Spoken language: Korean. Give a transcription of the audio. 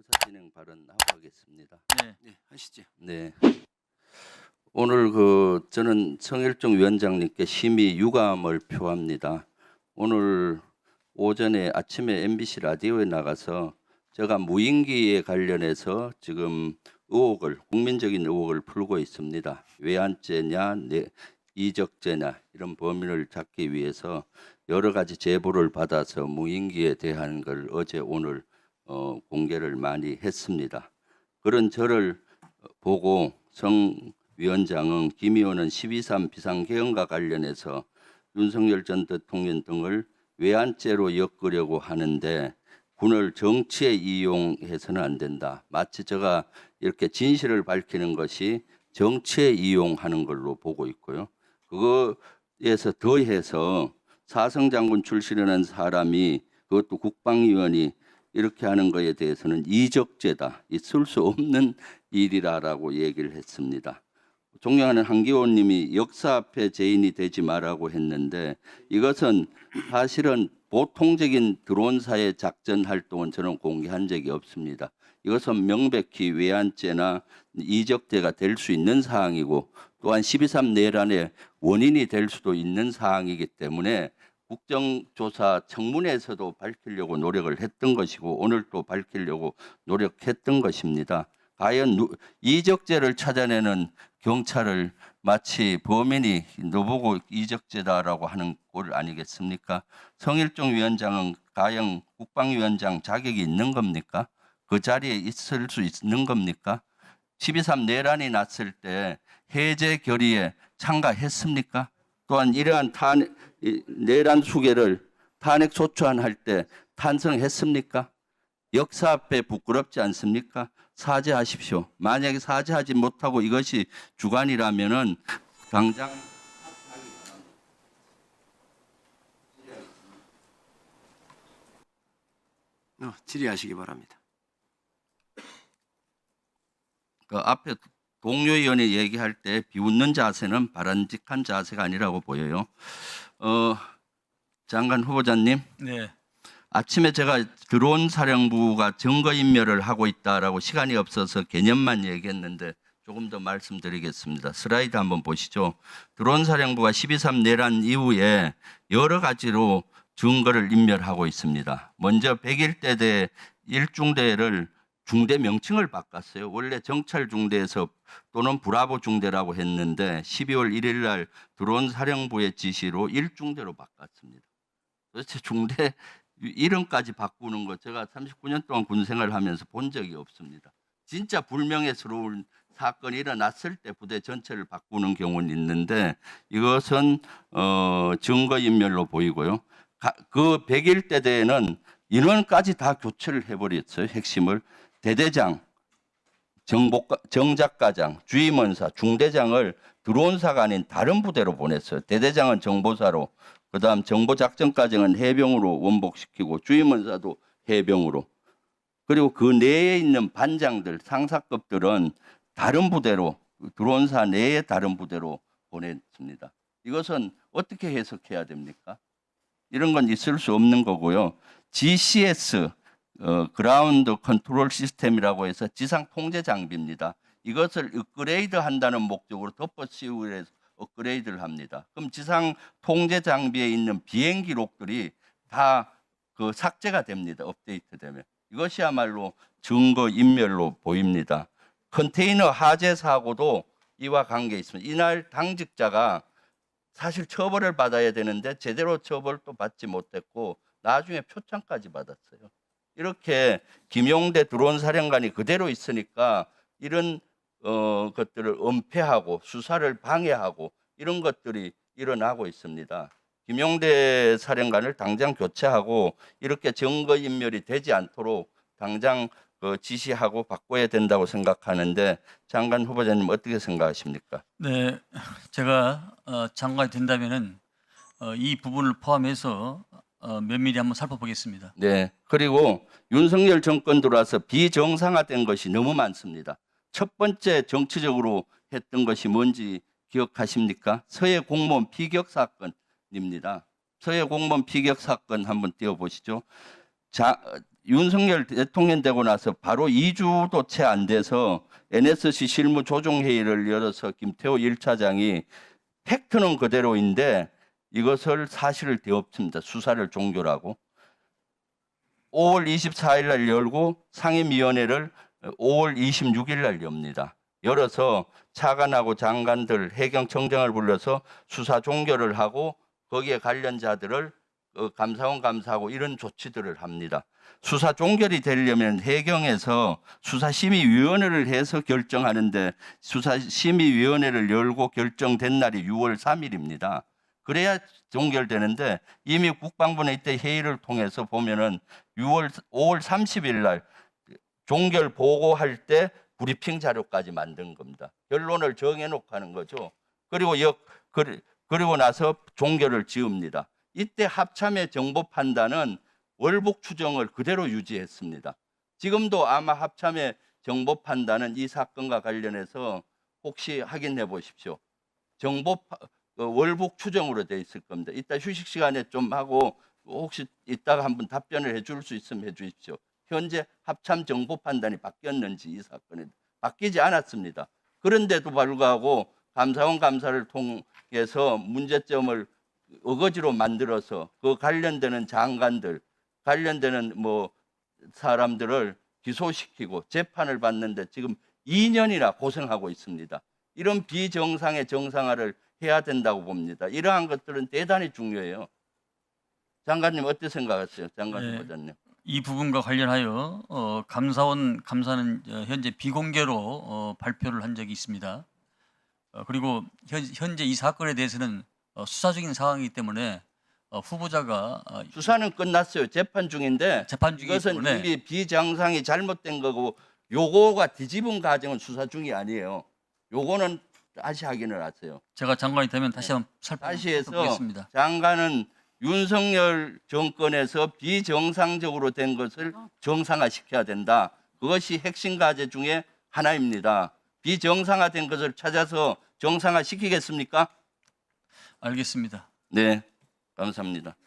의사진행 발언하고 하겠습니다. 네. 네, 하시죠. 네. 오늘 저는 성일종 위원장님께 심히 유감을 표합니다. 오늘 오전에 아침에 MBC 라디오에 나가서 제가 무인기에 관련해서 지금 국민적인 의혹을 풀고 있습니다. 외환죄냐, 이적죄냐 이런 범인을 잡기 위해서 여러 가지 제보를 받아서 무인기에 대한 걸 어제 오늘 공개를 많이 했습니다. 그런 저를 보고 성 위원장은 김 의원은 12.3 비상계엄과 관련해서 윤석열 전 대통령 등을 외환죄로 엮으려고 하는데 군을 정치에 이용해서는 안 된다. 마치 제가 이렇게 진실을 밝히는 것이 정치에 이용하는 걸로 보고 있고요. 그거에서 더해서 사성장군 출신이라는 사람이 그것도 국방위원이 이렇게 하는 것에 대해서는 이적죄다. 있을 수 없는 일이라고 얘기를 했습니다. 존경하는 한기호 님이 역사 앞에 죄인이 되지 말라고 했는데 이것은 사실은 보통적인 드론사의 작전 활동은 저는 공개한 적이 없습니다. 이것은 명백히 외환죄나 이적죄가 될 수 있는 사항이고 또한 12.3 내란의 원인이 될 수도 있는 사항이기 때문에 국정조사 청문회에서도 밝히려고 노력을 했던 것이고 오늘 또 밝히려고 노력했던 것입니다. 과연 이적죄를 찾아내는 경찰을 마치 범인이 너보고 이적죄다라고 하는 꼴 아니겠습니까? 성일종 위원장은 과연 국방위원장 자격이 있는 겁니까? 그 자리에 있을 수 있는 겁니까? 12.3 내란이 났을 때 해제 결의에 참가했습니까? 또한 이러한 내란 수계를 탄핵 소추안할 때 탄성했습니까? 역사 앞에 부끄럽지 않습니까? 사죄하십시오. 만약에 사죄하지 못하고 이것이 주관이라면은 당장 질의하시기 바랍니다. 그 앞에 동료 의원이 얘기할 때 비웃는 자세는 바람직한 자세가 아니라고 보여요. 장관 후보자님. 네. 아침에 제가 드론 사령부가 증거인멸을 하고 있다라고 시간이 없어서 개념만 얘기했는데 조금 더 말씀드리겠습니다. 슬라이드 한번 보시죠. 드론 사령부가 12.3 내란 이후에 여러 가지로 증거를 인멸하고 있습니다. 먼저 101대대 1중대를 중대 명칭을 바꿨어요. 원래 정찰 중대에서 또는 브라보 중대라고 했는데 12월 1일 날 드론 사령부의 지시로 1중대로 바꿨습니다. 도대체 중대 이름까지 바꾸는 거 제가 39년 동안 군 생활을 하면서 본 적이 없습니다. 진짜 불명예스러운 사건이 일어났을 때 부대 전체를 바꾸는 경우는 있는데 이것은 증거인멸로 보이고요. 그 101대대에는 인원까지 다 교체를 해버렸어요. 핵심을. 대대장, 정작가장, 주임원사, 중대장을 드론사가 아닌 다른 부대로 보냈어요. 대대장은 정보사로, 그다음 정보작전과정은 해병으로 원복시키고 주임원사도 해병으로. 그리고 그 내에 있는 반장들, 상사급들은 다른 부대로, 드론사 내에 다른 부대로 보냈습니다. 이것은 어떻게 해석해야 됩니까? 이런 건 있을 수 없는 거고요. GCS, 그라운드 컨트롤 시스템이라고 해서 지상 통제 장비입니다. 이것을 업그레이드 한다는 목적으로 덮어 씌우기 위해서 업그레이드를 합니다. 그럼 지상 통제 장비에 있는 비행 기록들이 다 삭제가 됩니다. 업데이트되면. 이것이야말로 증거 인멸로 보입니다. 컨테이너 화재 사고도 이와 관계 있습니다. 이날 당직자가 사실 처벌을 받아야 되는데 제대로 처벌도 받지 못했고 나중에 표창까지 받았어요. 이렇게 김용대 드론 사령관이 그대로 있으니까 이런 것들을 은폐하고 수사를 방해하고 이런 것들이 일어나고 있습니다. 김용대 사령관을 당장 교체하고 이렇게 증거인멸이 되지 않도록 당장 지시하고 바꿔야 된다고 생각하는데 장관 후보자님 어떻게 생각하십니까? 네. 제가 장관이 된다면은 이 부분을 포함해서 면밀히 한번 살펴보겠습니다. 네. 그리고 윤석열 정권 들어와서 비정상화된 것이 너무 많습니다. 첫 번째 정치적으로 했던 것이 뭔지 기억하십니까? 서해 공무원 피격 사건입니다. 서해 공무원 피격 사건 한번 띄워보시죠. 윤석열 대통령 되고 나서 바로 2주도 채 안 돼서 NSC 실무조정회의를 열어서 김태호 1차장이 팩트는 그대로인데 이것을 사실을 되엎습니다. 수사를 종결하고 5월 24일 날 열고 상임위원회를 5월 26일 날 엽니다. 열어서 차관하고 장관들 해경청장을 불러서 수사 종결을 하고 거기에 관련자들을 감사원 감사하고 이런 조치들을 합니다. 수사 종결이 되려면 해경에서 수사심의위원회를 해서 결정하는데 수사심의위원회를 열고 결정된 날이 6월 3일입니다. 그래야 종결되는데 이미 국방부는 이때 회의를 통해서 보면은 5월 30일 날 종결 보고할 때 브리핑 자료까지 만든 겁니다. 결론을 정해놓고 하는 거죠. 그리고 나서 종결을 지읍니다. 이때 합참의 정보 판단은 월북 추정을 그대로 유지했습니다. 지금도 아마 합참의 정보 판단은 이 사건과 관련해서 혹시 확인해 보십시오. 월북 추정으로 돼 있을 겁니다. 이따 휴식 시간에 좀 하고 혹시 이따가 한번 답변을 해줄 수 있으면 해주십시오. 현재 합참 정보 판단이 바뀌었는지 이 사건에 바뀌지 않았습니다. 그런데도 불구하고 감사원 감사를 통해서 문제점을 어거지로 만들어서 그 관련되는 장관들, 관련되는 사람들을 기소시키고 재판을 받는데 지금 2년이나 고생하고 있습니다. 이런 비정상의 정상화를 해야 된다고 봅니다. 이러한 것들은 대단히 중요해요. 장관님 어떻게 생각하세요? 장관님 보다님. 이 부분과 관련하여 감사원 감사는 현재 비공개로 발표를 한 적이 있습니다. 그리고 현재 이 사건에 대해서는 수사 중인 상황이기 때문에 후보자가 수사는 끝났어요. 재판 중인데 재판 중이기 이것은 때문에 이미 비정상이 잘못된 거고 요거가 뒤집은 과정은 수사 중이 아니에요. 요거는 다시 확인을 하세요. 제가 장관이 되면 다시 한번 다시 해서 살펴보겠습니다. 장관은 윤석열 정권에서 비정상적으로 된 것을 정상화시켜야 된다. 그것이 핵심 과제 중에 하나입니다. 비정상화된 것을 찾아서 정상화시키겠습니까? 알겠습니다. 네, 감사합니다.